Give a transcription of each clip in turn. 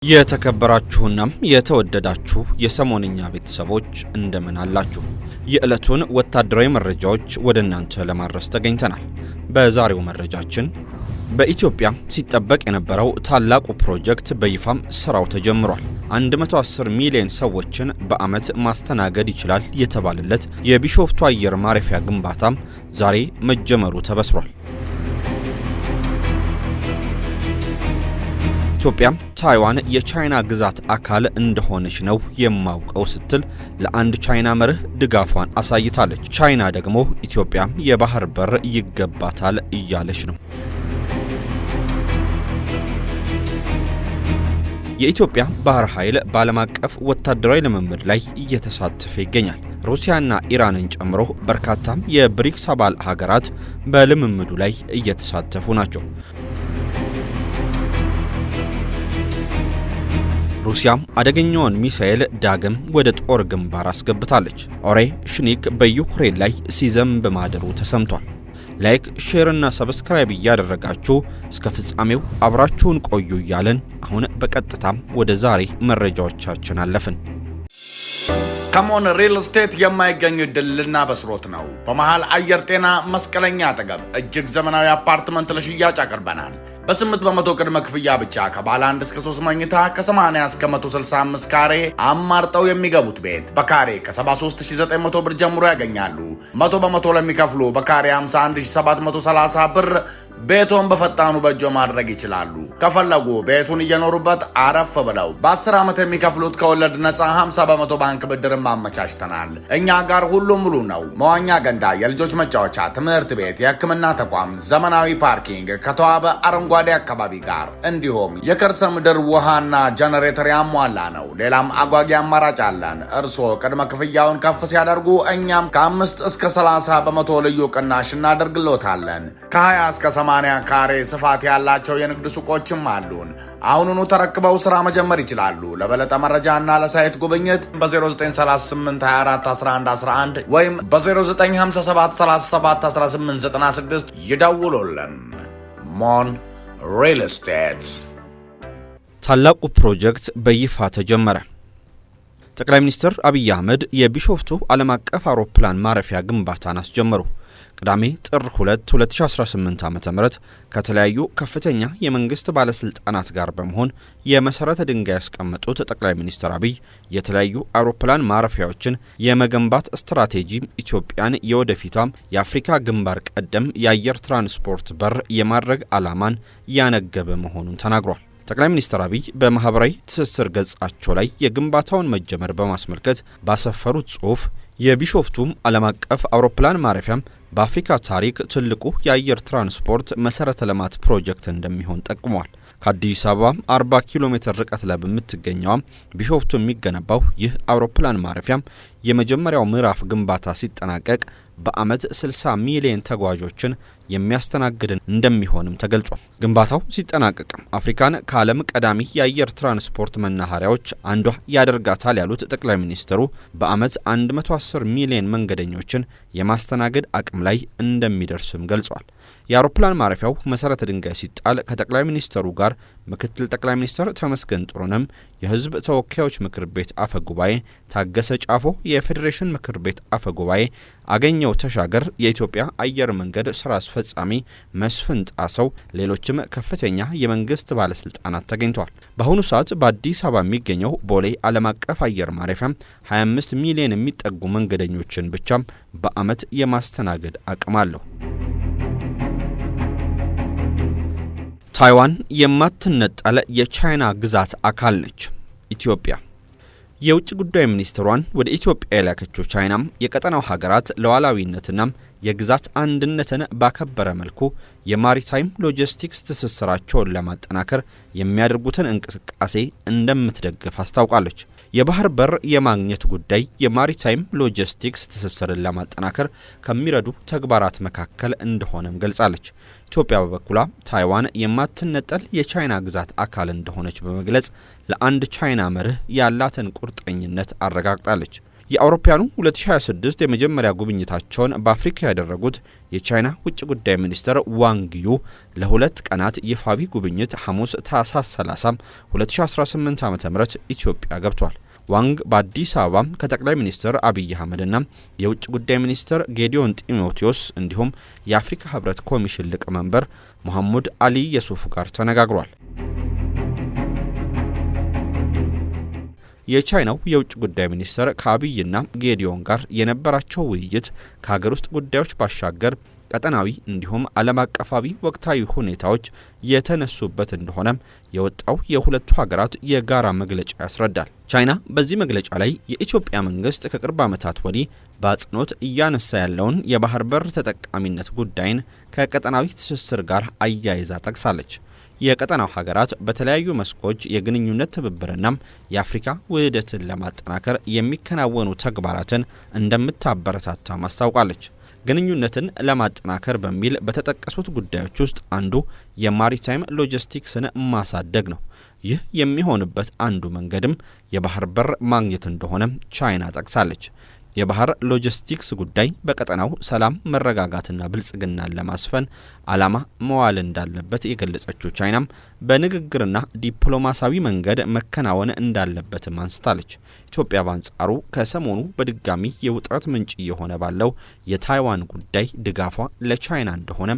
የተከበራችሁና የተወደዳችሁ የሰሞንኛ ቤተሰቦች እንደምን አላችሁ? የዕለቱን ወታደራዊ መረጃዎች ወደ እናንተ ለማድረስ ተገኝተናል። በዛሬው መረጃችን በኢትዮጵያ ሲጠበቅ የነበረው ታላቁ ፕሮጀክት በይፋም ስራው ተጀምሯል። 110 ሚሊዮን ሰዎችን በአመት ማስተናገድ ይችላል የተባለለት የቢሾፍቱ አየር ማረፊያ ግንባታም ዛሬ መጀመሩ ተበስሯል። ኢትዮጵያ ታይዋን የቻይና ግዛት አካል እንደሆነች ነው የማውቀው ስትል ለአንድ ቻይና መርህ ድጋፏን አሳይታለች። ቻይና ደግሞ ኢትዮጵያ የባህር በር ይገባታል እያለች ነው። የኢትዮጵያ ባህር ኃይል በዓለም አቀፍ ወታደራዊ ልምምድ ላይ እየተሳተፈ ይገኛል። ሩሲያና ኢራንን ጨምሮ በርካታ የብሪክስ አባል ሀገራት በልምምዱ ላይ እየተሳተፉ ናቸው። ሩሲያ አደገኛውን ሚሳኤል ዳግም ወደ ጦር ግንባር አስገብታለች። ኦሬሽኒክ በዩክሬን ላይ ሲዘንብ ማደሩ ተሰምቷል። ላይክ፣ ሼር እና ሰብስክራይብ እያደረጋችሁ እስከ ፍጻሜው አብራችሁን ቆዩ እያለን አሁን በቀጥታም ወደ ዛሬ መረጃዎቻችን አለፍን። ከሞን ሪል ስቴት የማይገኝ ድልና በስሮት ነው። በመሃል አየር ጤና መስቀለኛ አጠገብ እጅግ ዘመናዊ አፓርትመንት ለሽያጭ አቅርበናል። በ8% ቅድመ ክፍያ ብቻ ከባለ 1 እስከ 3 መኝታ ከ80 እስከ 165 ካሬ አማርጠው የሚገቡት ቤት በካሬ ከ73900 ብር ጀምሮ ያገኛሉ። 100% ለሚከፍሉ በካሬ 51730 ብር ቤቶን በፈጣኑ በእጆ ማድረግ ይችላሉ። ከፈለጉ ቤቱን እየኖሩበት አረፍ ብለው በ10 ዓመት የሚከፍሉት ከወለድ ነፃ 50% ባንክ ብድርን ማመቻችተናል። እኛ ጋር ሁሉም ሙሉ ነው። መዋኛ ገንዳ፣ የልጆች መጫወቻ፣ ትምህርት ቤት፣ የሕክምና ተቋም፣ ዘመናዊ ፓርኪንግ ከተዋበ አረንጓዴ አካባቢ ጋር እንዲሁም የከርሰ ምድር ውሃና ጀነሬተር ያሟላ ነው። ሌላም አጓጊ አማራጭ አለን። እርስዎ ቅድመ ክፍያውን ከፍ ሲያደርጉ እኛም ከ5 እስከ 30% ልዩ ቅናሽ እናደርግሎታለን። ከ20 እስከ 80 ካሬ ስፋት ያላቸው የንግድ ሱቆችም አሉን። አሁኑኑ ተረክበው ስራ መጀመር ይችላሉ። ለበለጠ መረጃና ለሳይት ጉብኝት በ0938 24 11 11 ወይም በ0957 37 1896 ይደውሉልን። ሞን ሪል ስቴት። ታላቁ ፕሮጀክት በይፋ ተጀመረ። ጠቅላይ ሚኒስትር አብይ አህመድ የቢሾፍቱ ዓለም አቀፍ አውሮፕላን ማረፊያ ግንባታን አስጀመሩ። ቅዳሜ ጥር 2 2018 ዓ.ም ከተለያዩ ከፍተኛ የመንግስት ባለስልጣናት ጋር በመሆን የመሰረተ ድንጋይ ያስቀመጡት ጠቅላይ ሚኒስትር አብይ የተለያዩ አውሮፕላን ማረፊያዎችን የመገንባት ስትራቴጂ ኢትዮጵያን የወደፊቷም የአፍሪካ ግንባር ቀደም የአየር ትራንስፖርት በር የማድረግ ዓላማን ያነገበ መሆኑን ተናግሯል። ጠቅላይ ሚኒስትር አብይ በማህበራዊ ትስስር ገጻቸው ላይ የግንባታውን መጀመር በማስመልከት ባሰፈሩት ጽሑፍ የቢሾፍቱም ዓለም አቀፍ አውሮፕላን ማረፊያም በአፍሪካ ታሪክ ትልቁ የአየር ትራንስፖርት መሰረተ ልማት ፕሮጀክት እንደሚሆን ጠቁመዋል። ከአዲስ አበባ 40 ኪሎ ሜትር ርቀት ላይ በምትገኘው ቢሾፍቱ የሚገነባው ይህ አውሮፕላን ማረፊያም የመጀመሪያው ምዕራፍ ግንባታ ሲጠናቀቅ በአመት 60 ሚሊዮን ተጓዦችን የሚያስተናግድ እንደሚሆንም ተገልጿል። ግንባታው ሲጠናቀቅም አፍሪካን ከዓለም ቀዳሚ የአየር ትራንስፖርት መናኸሪያዎች አንዷ ያደርጋታል ያሉት ጠቅላይ ሚኒስትሩ በአመት 110 ሚሊዮን መንገደኞችን የማስተናገድ አቅም ላይ እንደሚደርስም ገልጿል። የአውሮፕላን ማረፊያው መሰረተ ድንጋይ ሲጣል ከጠቅላይ ሚኒስትሩ ጋር ምክትል ጠቅላይ ሚኒስትር ተመስገን ጥሩነህ፣ የህዝብ ተወካዮች ምክር ቤት አፈ ጉባኤ ታገሰ ጫፎ፣ የፌዴሬሽን ምክር ቤት አፈ ጉባኤ አገኘው ተሻገር፣ የኢትዮጵያ አየር መንገድ ስራ አስፈጻሚ መስፍን ጣሰው፣ ሌሎችም ከፍተኛ የመንግስት ባለስልጣናት ተገኝተዋል። በአሁኑ ሰዓት በአዲስ አበባ የሚገኘው ቦሌ ዓለም አቀፍ አየር ማረፊያ 25 ሚሊዮን የሚጠጉ መንገደኞችን ብቻም በአመት የማስተናገድ አቅም አለው። ታይዋን የማትነጠል የቻይና ግዛት አካል ነች። ኢትዮጵያ የውጭ ጉዳይ ሚኒስትሯን ወደ ኢትዮጵያ የላከችው ቻይናም የቀጠናው ሀገራት ሉዓላዊነትና የግዛት አንድነትን ባከበረ መልኩ የማሪታይም ሎጂስቲክስ ትስስራቸውን ለማጠናከር የሚያደርጉትን እንቅስቃሴ እንደምትደግፍ አስታውቃለች። የባህር በር የማግኘት ጉዳይ የማሪታይም ሎጂስቲክስ ትስስርን ለማጠናከር ከሚረዱ ተግባራት መካከል እንደሆነም ገልጻለች። ኢትዮጵያ በበኩሏ ታይዋን የማትነጠል የቻይና ግዛት አካል እንደሆነች በመግለጽ ለአንድ ቻይና መርህ ያላትን ቁርጠኝነት አረጋግጣለች። የአውሮፓውያኑ 2026 የመጀመሪያ ጉብኝታቸውን በአፍሪካ ያደረጉት የቻይና ውጭ ጉዳይ ሚኒስትር ዋንግ ዩ ለ2 ቀናት ይፋዊ ጉብኝት ሐሙስ ታህሳስ 30 2018 ዓ.ም ኢትዮጵያ ገብተዋል። ዋንግ በአዲስ አበባ ከጠቅላይ ሚኒስትር አብይ አህመድና የውጭ ጉዳይ ሚኒስትር ጌዲዮን ጢሞቴዎስ እንዲሁም የአፍሪካ ህብረት ኮሚሽን ሊቀመንበር መሐሙድ አሊ የሱፍ ጋር ተነጋግሯል። የቻይናው የውጭ ጉዳይ ሚኒስትር ከአብይና ጌዲዮን ጋር የነበራቸው ውይይት ከሀገር ውስጥ ጉዳዮች ባሻገር ቀጠናዊ እንዲሁም ዓለም አቀፋዊ ወቅታዊ ሁኔታዎች የተነሱበት እንደሆነም የወጣው የሁለቱ ሀገራት የጋራ መግለጫ ያስረዳል። ቻይና በዚህ መግለጫ ላይ የኢትዮጵያ መንግስት ከቅርብ ዓመታት ወዲህ በአጽንኦት እያነሳ ያለውን የባህር በር ተጠቃሚነት ጉዳይን ከቀጠናዊ ትስስር ጋር አያይዛ ጠቅሳለች። የቀጠናው ሀገራት በተለያዩ መስኮች የግንኙነት ትብብርና የአፍሪካ ውህደትን ለማጠናከር የሚከናወኑ ተግባራትን እንደምታበረታታ ማስታውቃለች። ግንኙነትን ለማጠናከር በሚል በተጠቀሱት ጉዳዮች ውስጥ አንዱ የማሪታይም ሎጂስቲክስን ማሳደግ ነው። ይህ የሚሆንበት አንዱ መንገድም የባህር በር ማግኘት እንደሆነ ቻይና ጠቅሳለች። የባህር ሎጂስቲክስ ጉዳይ በቀጠናው ሰላም፣ መረጋጋትና ብልጽግናን ለማስፈን ዓላማ መዋል እንዳለበት የገለጸችው ቻይናም በንግግርና ዲፕሎማሲያዊ መንገድ መከናወን እንዳለበትም አንስታለች። ኢትዮጵያ በአንጻሩ ከሰሞኑ በድጋሚ የውጥረት ምንጭ እየሆነ ባለው የታይዋን ጉዳይ ድጋፏ ለቻይና እንደሆነ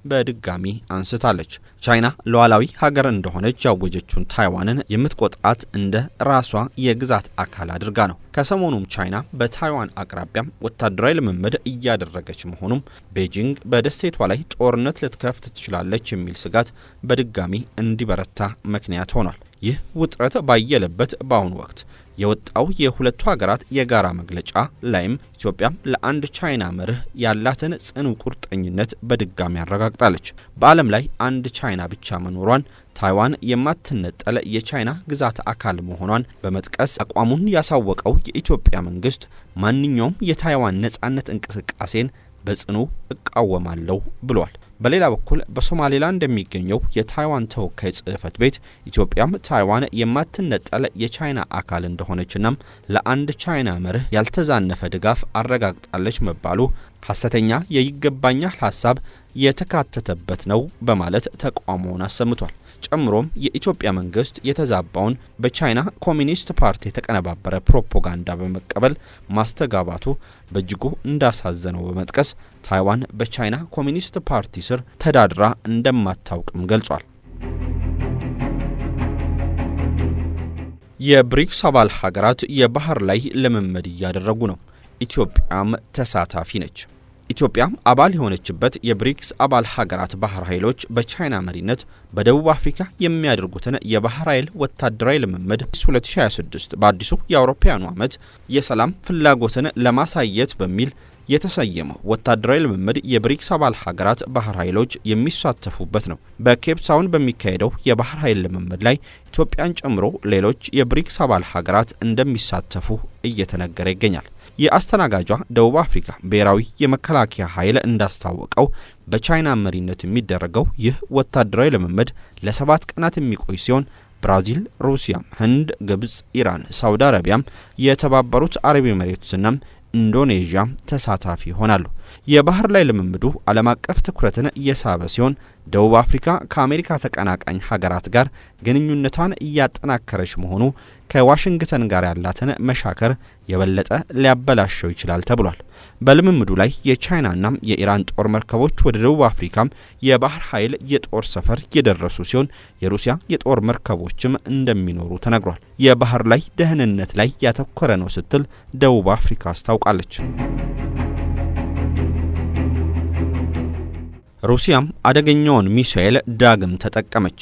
በድጋሚ አንስታለች። ቻይና ሉዓላዊ ሀገር እንደሆነች ያወጀችውን ታይዋንን የምትቆጥራት እንደ ራሷ የግዛት አካል አድርጋ ነው። ከሰሞኑም ቻይና በታይዋን አቅራቢያም ወታደራዊ ልምምድ እያደረገች መሆኑም ቤጂንግ በደሴቷ ላይ ጦርነት ልትከፍት ትችላለች የሚል ስጋት በድጋሚ እንዲበረታ ምክንያት ሆኗል። ይህ ውጥረት ባየለበት በአሁኑ ወቅት የወጣው የሁለቱ ሀገራት የጋራ መግለጫ ላይም ኢትዮጵያም ለአንድ ቻይና መርህ ያላትን ጽኑ ቁርጠኝነት በድጋሚ አረጋግጣለች። በዓለም ላይ አንድ ቻይና ብቻ መኖሯን፣ ታይዋን የማትነጠል የቻይና ግዛት አካል መሆኗን በመጥቀስ አቋሙን ያሳወቀው የኢትዮጵያ መንግስት ማንኛውም የታይዋን ነጻነት እንቅስቃሴን በጽኑ እቃወማለሁ ብሏል። በሌላ በኩል በሶማሌላንድ የሚገኘው የታይዋን ተወካይ ጽሕፈት ቤት ኢትዮጵያም ታይዋን የማትነጠል የቻይና አካል እንደሆነችና ለአንድ ቻይና መርህ ያልተዛነፈ ድጋፍ አረጋግጣለች መባሉ ሐሰተኛ የይገባኛል ሐሳብ የተካተተበት ነው በማለት ተቃውሞውን አሰምቷል። ጨምሮም የኢትዮጵያ መንግስት የተዛባውን በቻይና ኮሚኒስት ፓርቲ የተቀነባበረ ፕሮፓጋንዳ በመቀበል ማስተጋባቱ በእጅጉ እንዳሳዘነው በመጥቀስ ታይዋን በቻይና ኮሚኒስት ፓርቲ ስር ተዳድራ እንደማታውቅም ገልጿል። የብሪክስ አባል ሀገራት የባህር ላይ ልምምድ እያደረጉ ነው። ኢትዮጵያም ተሳታፊ ነች። ኢትዮጵያ አባል የሆነችበት የብሪክስ አባል ሀገራት ባህር ኃይሎች በቻይና መሪነት በደቡብ አፍሪካ የሚያደርጉትን የባህር ኃይል ወታደራዊ ልምምድ 2026 በአዲሱ የአውሮፓውያኑ ዓመት የሰላም ፍላጎትን ለማሳየት በሚል የተሰየመው ወታደራዊ ልምምድ የብሪክስ አባል ሀገራት ባህር ኃይሎች የሚሳተፉበት ነው። በኬፕ ታውን በሚካሄደው የባህር ኃይል ልምምድ ላይ ኢትዮጵያን ጨምሮ ሌሎች የብሪክስ አባል ሀገራት እንደሚሳተፉ እየተነገረ ይገኛል። የአስተናጋጇ ደቡብ አፍሪካ ብሔራዊ የመከላከያ ኃይል እንዳስታወቀው በቻይና መሪነት የሚደረገው ይህ ወታደራዊ ልምምድ ለ7 ቀናት የሚቆይ ሲሆን ብራዚል፣ ሩሲያ፣ ህንድ፣ ግብጽ፣ ኢራን፣ ሳውዲ አረቢያም የተባበሩት አረብ ኤሚሬትስና ኢንዶኔዥያ ተሳታፊ ይሆናሉ። የባህር ላይ ልምምዱ ዓለም አቀፍ ትኩረትን እየሳበ ሲሆን ደቡብ አፍሪካ ከአሜሪካ ተቀናቃኝ ሀገራት ጋር ግንኙነቷን እያጠናከረች መሆኑ ከዋሽንግተን ጋር ያላትን መሻከር የበለጠ ሊያበላሸው ይችላል ተብሏል። በልምምዱ ላይ የቻይናና የኢራን ጦር መርከቦች ወደ ደቡብ አፍሪካም የባህር ኃይል የጦር ሰፈር የደረሱ ሲሆን የሩሲያ የጦር መርከቦችም እንደሚኖሩ ተነግሯል። የባህር ላይ ደህንነት ላይ ያተኮረ ነው ስትል ደቡብ አፍሪካ አስታውቃለች። ሩሲያም አደገኛውን ሚሳኤል ዳግም ተጠቀመች።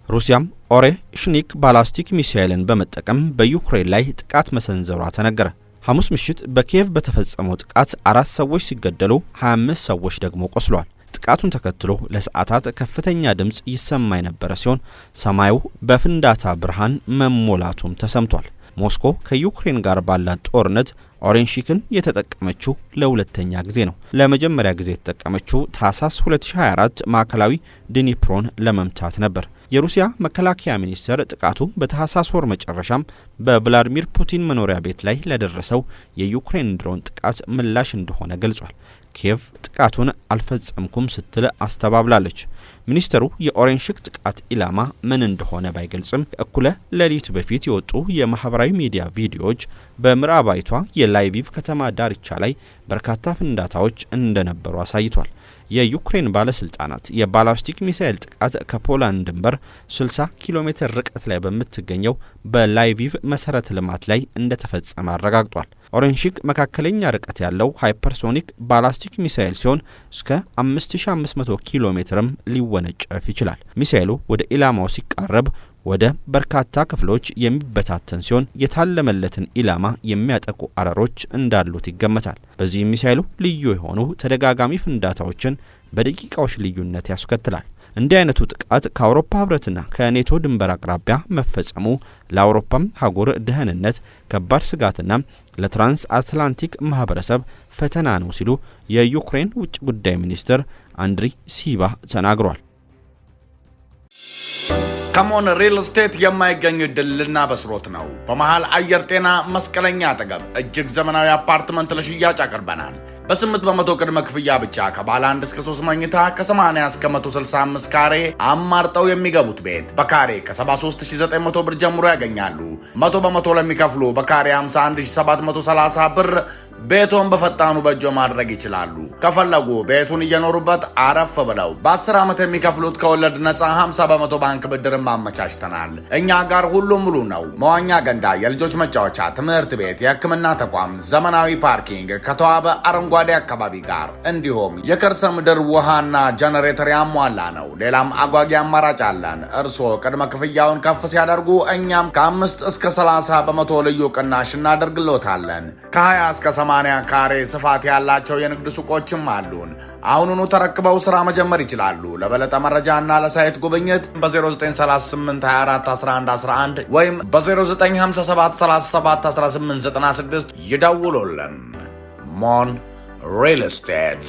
ሩሲያም ኦሬሽኒክ ባላስቲክ ሚሳኤልን በመጠቀም በዩክሬን ላይ ጥቃት መሰንዘሯ ተነገረ። ሐሙስ ምሽት በኪየቭ በተፈጸመው ጥቃት 4 ሰዎች ሲገደሉ 25 ሰዎች ደግሞ ቆስለዋል። ጥቃቱን ተከትሎ ለሰዓታት ከፍተኛ ድምጽ ይሰማ የነበረ ሲሆን ሰማዩ በፍንዳታ ብርሃን መሞላቱም ተሰምቷል። ሞስኮ ከዩክሬን ጋር ባላት ጦርነት ኦሬንሺክን የተጠቀመችው ለሁለተኛ ጊዜ ነው። ለመጀመሪያ ጊዜ የተጠቀመችው ታህሳስ 2024 ማዕከላዊ ዲኒፕሮን ለመምታት ነበር። የሩሲያ መከላከያ ሚኒስቴር ጥቃቱ በታህሳስ ወር መጨረሻም በቭላዲሚር ፑቲን መኖሪያ ቤት ላይ ለደረሰው የዩክሬን ድሮን ጥቃት ምላሽ እንደሆነ ገልጿል። ኪየቭ ጥቃቱን አልፈጸምኩም ስትል አስተባብላለች። ሚኒስተሩ የኦሬንሽክ ጥቃት ኢላማ ምን እንደሆነ ባይገልጽም እኩለ ሌሊት በፊት የወጡ የማህበራዊ ሚዲያ ቪዲዮዎች በምዕራባዊቷ የላይቪቭ ከተማ ዳርቻ ላይ በርካታ ፍንዳታዎች እንደነበሩ አሳይቷል። የዩክሬን ባለስልጣናት የባላስቲክ ሚሳኤል ጥቃት ከፖላንድ ድንበር 60 ኪሎ ሜትር ርቀት ላይ በምትገኘው በላይቪቭ መሰረተ ልማት ላይ እንደተፈጸመ አረጋግጧል። ኦሬንሽክ መካከለኛ ርቀት ያለው ሃይፐርሶኒክ ባላስቲክ ሚሳኤል ሲሆን እስከ 5500 ኪሎ ሜትርም ሊወነጨፍ ይችላል። ሚሳኤሉ ወደ ኢላማው ሲቃረብ ወደ በርካታ ክፍሎች የሚበታተን ሲሆን የታለመለትን ኢላማ የሚያጠቁ አረሮች እንዳሉት ይገመታል። በዚህ ሚሳኤሉ ልዩ የሆኑ ተደጋጋሚ ፍንዳታዎችን በደቂቃዎች ልዩነት ያስከትላል። እንዲህ አይነቱ ጥቃት ከአውሮፓ ህብረትና ከኔቶ ድንበር አቅራቢያ መፈጸሙ ለአውሮፓም ሀገር ደህንነት ከባድ ስጋትና ለትራንስ አትላንቲክ ማህበረሰብ ፈተና ነው ሲሉ የዩክሬን ውጭ ጉዳይ ሚኒስትር አንድሪ ሲባ ተናግሯል። ከሞን ሪል ስቴት የማይገኝ ድልና በስሮት ነው። በመሃል አየር ጤና መስቀለኛ አጠገብ እጅግ ዘመናዊ አፓርትመንት ለሽያጭ አቅርበናል። በ8% ቅድመ ክፍያ ብቻ ከባለ 1 እስከ 3 መኝታ ከ80 እስከ 165 ካሬ አማርጠው የሚገቡት ቤት በካሬ ከ73900 ብር ጀምሮ ያገኛሉ። 100% ለሚከፍሉ በካሬ 51730 ብር ቤቶን በፈጣኑ በእጆ ማድረግ ይችላሉ። ከፈለጉ ቤቱን እየኖሩበት አረፍ ብለው በ10 ዓመት የሚከፍሉት ከወለድ ነፃ 50% ባንክ ብድርን ማመቻችተናል። እኛ ጋር ሁሉም ሙሉ ነው። መዋኛ ገንዳ፣ የልጆች መጫወቻ፣ ትምህርት ቤት፣ የሕክምና ተቋም፣ ዘመናዊ ፓርኪንግ ከተዋበ አረንጓዴ አካባቢ ጋር እንዲሁም የከርሰ ምድር ውሃና ጀነሬተር ያሟላ ነው። ሌላም አጓጊ አማራጭ አለን። እርስዎ ቅድመ ክፍያውን ከፍ ሲያደርጉ እኛም ከ5 እስከ 30% ልዩ ቅናሽ እናደርግሎታለን። ከ20 እስከ 80 ካሬ ስፋት ያላቸው የንግድ ሱቆችም አሉን። አሁኑኑ ተረክበው ስራ መጀመር ይችላሉ። ለበለጠ መረጃና ለሳይት ጉብኝት በ0938 24 11 11 ወይም በ0957 37 1896 ይደውሉልን። ሞን ሪል ስቴት